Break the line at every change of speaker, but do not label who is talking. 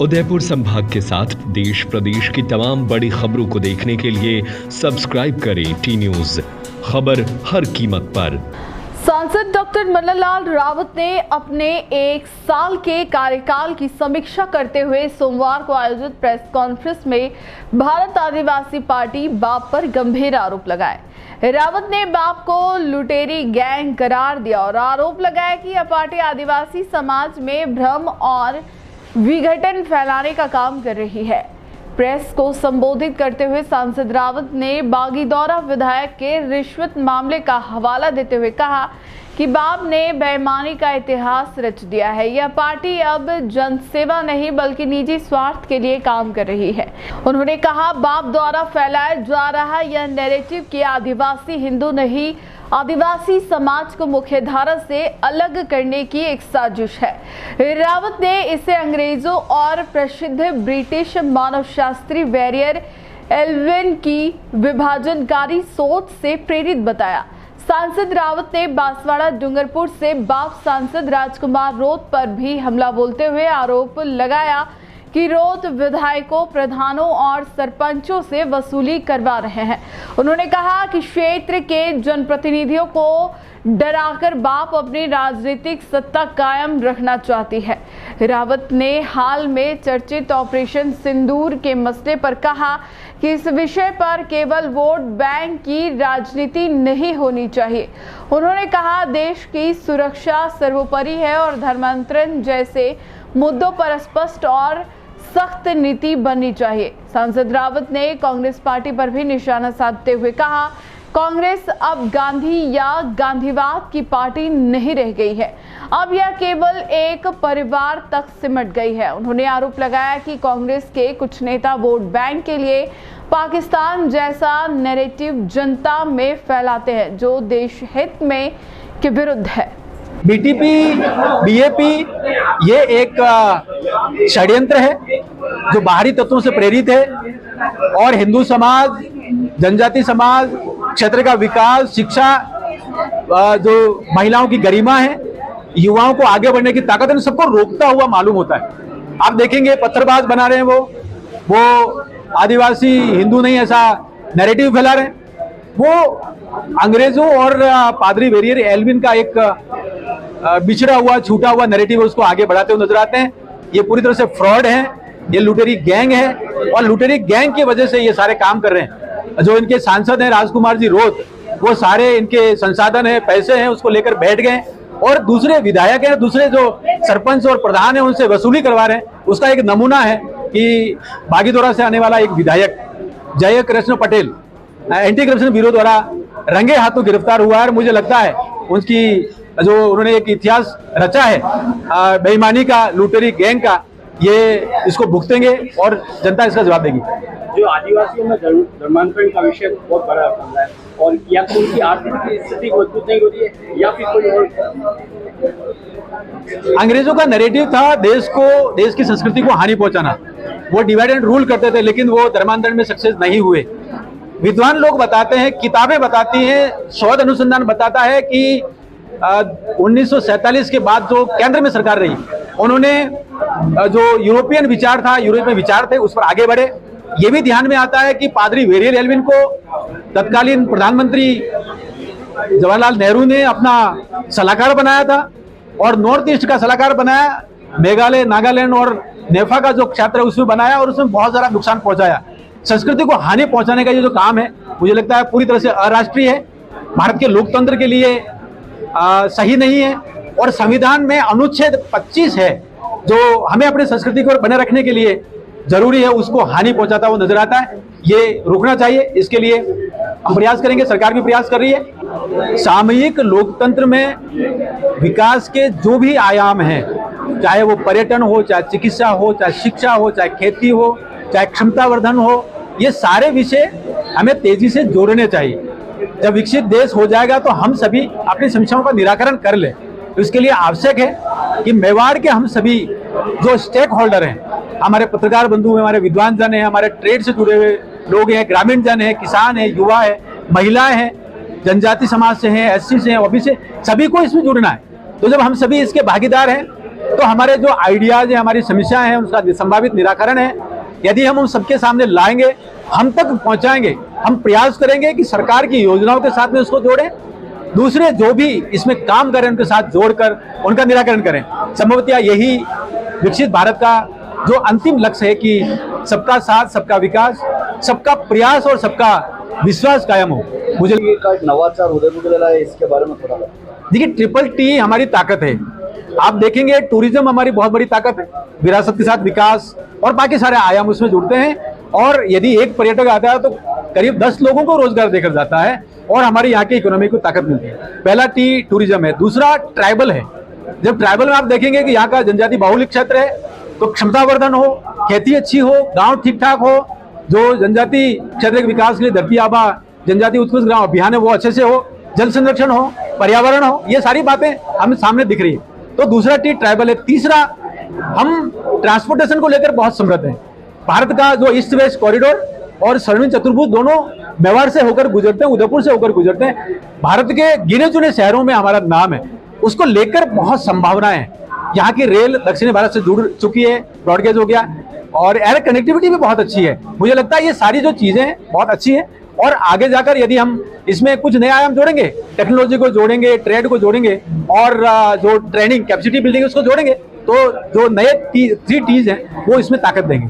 उदयपुर संभाग के साथ देश प्रदेश की तमाम बड़ी खबरों को देखने के लिए सब्सक्राइब करें टी न्यूज़, खबर हर कीमत पर।
सांसद डॉक्टर मन्नालाल रावत ने अपने 1 साल के कार्यकाल की समीक्षा करते हुए सोमवार को आयोजित प्रेस कॉन्फ्रेंस में भारत आदिवासी पार्टी बाप पर गंभीर आरोप लगाए। रावत ने बाप को लुटेरी गैंग करार दिया और आरोप लगाया कि यह पार्टी आदिवासी समाज में भ्रम और विघटन फैलाने का काम कर रही है। प्रेस को संबोधित करते हुए सांसद रावत ने बागीदौरा विधायक के रिश्वत मामले का हवाला देते हुए कहा कि बाप ने बेईमानी का इतिहास रच दिया है। यह पार्टी अब जनसेवा नहीं बल्कि निजी स्वार्थ के लिए काम कर रही है। उन्होंने कहा बाप द्वारा फैलाया जा रहा यह नैरेटिव कि आदिवासी हिंदू नहीं, आदिवासी समाज को मुख्यधारा से अलग करने की एक साजिश है। रावत ने इसे अंग्रेजों और प्रसिद्ध ब्रिटिश मानवशास्त्री वेरियर एल्विन की विभाजनकारी सोच से प्रेरित बताया। सांसद रावत ने बांसवाड़ा डूंगरपुर से बाप सांसद राजकुमार रोत पर भी हमला बोलते हुए आरोप लगाया कि रोत विधायकों, प्रधानों और सरपंचों से वसूली करवा रहे हैं। उन्होंने कहा कि क्षेत्र के जनप्रतिनिधियों को डराकर बाप अपनी राजनीतिक सत्ता कायम रखना चाहती है। रावत ने हाल में चर्चित ऑपरेशन सिंदूर के मसले पर कहा कि इस विषय पर केवल वोट बैंक की राजनीति नहीं होनी चाहिए। उन्होंने कहा देश की सुरक्षा सर्वोपरि है और धर्मांतरण जैसे मुद्दों पर स्पष्ट और सख्त नीति बननी चाहिए। सांसद रावत ने कांग्रेस पार्टी पर भी निशाना साधते हुए कहा कांग्रेस अब गांधी या गांधीवाद की पार्टी नहीं रह गई है, अब यह केवल एक परिवार तक सिमट गई है। उन्होंने आरोप लगाया कि कांग्रेस के कुछ नेता वोट बैंक के लिए पाकिस्तान जैसा नैरेटिव जनता में फैलाते हैं जो देश हित में के विरुद्ध है।
बीटीपी, बीएपी ये एक षड्यंत्र है जो बाहरी तत्वों से प्रेरित है और हिंदू समाज, जनजाति समाज, क्षेत्र का विकास, शिक्षा, जो महिलाओं की गरिमा है, युवाओं को आगे बढ़ने की ताकत है, इन सबको रोकता हुआ मालूम होता है। आप देखेंगे पत्थरबाज बना रहे हैं वो आदिवासी हिंदू नहीं ऐसा नैरेटिव फैला रहे हैं। वो अंग्रेजों और पादरी वेरियर एल्विन का एक बिछड़ा हुआ, छूटा हुआ नैरेटिव उसको आगे बढ़ाते हुए नजर आते हैं। ये पूरी तरह से फ्रॉड है, ये लुटेरी गैंग है और लुटेरी गैंग की वजह से ये सारे काम कर रहे हैं। जो इनके सांसद हैं राजकुमार जी रोत, वो सारे इनके संसाधन है, पैसे हैं, उसको लेकर बैठ गए और दूसरे विधायक हैं, दूसरे जो सरपंच और प्रधान हैं उनसे वसूली करवा रहे हैं। उसका एक नमूना है कि बागीदौरा से आने वाला एक विधायक जय Krishna Patel anti corruption bureau द्वारा रंगे हाथों गिरफ्तार हुआ है। मुझे लगता है उनकी जो उन्होंने एक इतिहास रचा है बेईमानी का, लुटेरी गैंग का, ये इसको भुगतेंगे और जनता इसका जवाब देगी।
जो आदिवासियों में धर्मांतरण का विषय बहुत बड़ा मामला है और या तो उनकी आर्थिक स्थिति मजबूत नहीं होती है या फिर कोई और।
अंग्रेजों का नैरेटिव था देश की संस्कृति को हानि पहुंचाना। वो डिवाइड एंड रूल करते थे लेकिन वो धर्मांतरण में सक्सेस नहीं हुए। विद्वान लोग बताते हैं, किताबें बताती हैं, शोध अनुसंधान बताता है कि 1947 के बाद जो केंद्र में सरकार रही, उन्होंने जो यूरोपियन विचार था, यूरोप में विचार थे, उस पर आगे बढ़े। ये भी ध्यान में आता है कि पादरी वेरियर एल्विन को तत्कालीन प्रधानमंत्री जवाहरलाल नेहरू ने अपना सलाहकार बनाया था और नॉर्थ ईस्ट का सलाहकार बनाया, मेघालय, नागालैंड और नेफा का जो क्षेत्र है उसमें बनाया और उसमें बहुत सारा नुकसान पहुंचाया। संस्कृति को हानि पहुंचाने का ये जो काम है, मुझे लगता है पूरी तरह से अराष्ट्रीय है, भारत के लोकतंत्र के लिए सही नहीं है। और संविधान में अनुच्छेद 25 है जो हमें अपनी संस्कृति को बने रखने के लिए जरूरी है, उसको हानि पहुंचाता हुआ नजर आता है। ये रोकना चाहिए, इसके लिए हम प्रयास करेंगे, सरकार भी प्रयास कर रही है। सामूहिक लोकतंत्र में विकास के जो भी आयाम हैं, चाहे वो पर्यटन हो, चाहे चिकित्सा हो, चाहे शिक्षा हो, चाहे खेती हो, चाहे क्षमतावर्धन हो, ये सारे विषय हमें तेजी से जोड़ने चाहिए। जब विकसित देश हो जाएगा तो हम सभी अपनी समस्याओं का निराकरण कर लें। तो इसके लिए आवश्यक है कि मेवाड़ के हम सभी जो स्टेक होल्डर हैं, हमारे पत्रकार बंधु हैं, हमारे विद्वान जन हैं, हमारे ट्रेड से जुड़े हुए लोग हैं, ग्रामीण जन हैं, किसान हैं, युवा हैं, महिलाएं हैं, जनजाति समाज से हैं, एससी से हैं, ओबीसी से, सभी को इसमें जुड़ना है। तो जब हम सभी इसके भागीदार हैं तो हमारे जो आइडियाज है, हमारी समस्याएं हैं, उसका संभावित निराकरण है, यदि हम उन सबके सामने लाएंगे, हम तक पहुंचाएंगे, हम प्रयास करेंगे कि सरकार की योजनाओं के साथ में उसको जोड़ें, दूसरे जो भी इसमें काम करें उनके साथ जोड़कर उनका निराकरण करें। संभवतः यही विकसित भारत का जो अंतिम लक्ष्य है कि सबका साथ, सबका विकास, सबका प्रयास और सबका विश्वास कायम हो। मुझे
नवाचार उदय केलेला आहे, इसके बारे में थोड़ा
देखिए, ट्रिपल टी हमारी ताकत है। आप देखेंगे टूरिज्म हमारी बहुत बड़ी ताकत है, विरासत के साथ विकास और बाकी सारे आयाम उसमें जुड़ते हैं। और यदि एक पर्यटक आता है तो करीब 10 लोगों को रोजगार देकर जाता है और हमारी यहाँ की इकोनॉमी को ताकत मिलती है। पहला टी टूरिज्म है, दूसरा ट्राइबल है। जब ट्राइबल में आप देखेंगे कि यहाँ का जनजाति बाहुल्य क्षेत्र है, तो क्षमतावर्धन हो, खेती अच्छी हो, गांव ठीक ठाक हो, जो जनजाति क्षेत्र के विकास के लिए धरती आबा जनजाति उत्कृष्ट ग्राम अभियान है वो अच्छे से हो, जल संरक्षण हो, पर्यावरण हो, ये सारी बातें हमें सामने दिख रही है। तो दूसरा टी ट्राइबल है। तीसरा, हम ट्रांसपोर्टेशन को लेकर बहुत समृद्ध हैं। भारत का जो ईस्ट वेस्ट कॉरिडोर और स्वर्णिम चतुर्भुज दोनों मेवाड़ से होकर गुजरते हैं, उदयपुर से होकर गुजरते हैं। भारत के गिने चुने शहरों में हमारा नाम है, उसको लेकर बहुत संभावनाएं हैं। यहाँ की रेल दक्षिणी भारत से जुड़ चुकी है, ब्रॉडगेज हो गया, और एयर कनेक्टिविटी भी बहुत अच्छी है। मुझे लगता है ये सारी जो चीजें हैं बहुत अच्छी हैं, और आगे जाकर यदि हम इसमें कुछ नए आयाम जोड़ेंगे, टेक्नोलॉजी को जोड़ेंगे, ट्रेड को जोड़ेंगे और जो ट्रेनिंग कैपेसिटी बिल्डिंग उसको जोड़ेंगे, तो जो नए 3 T's हैं वो इसमें ताकत देंगे।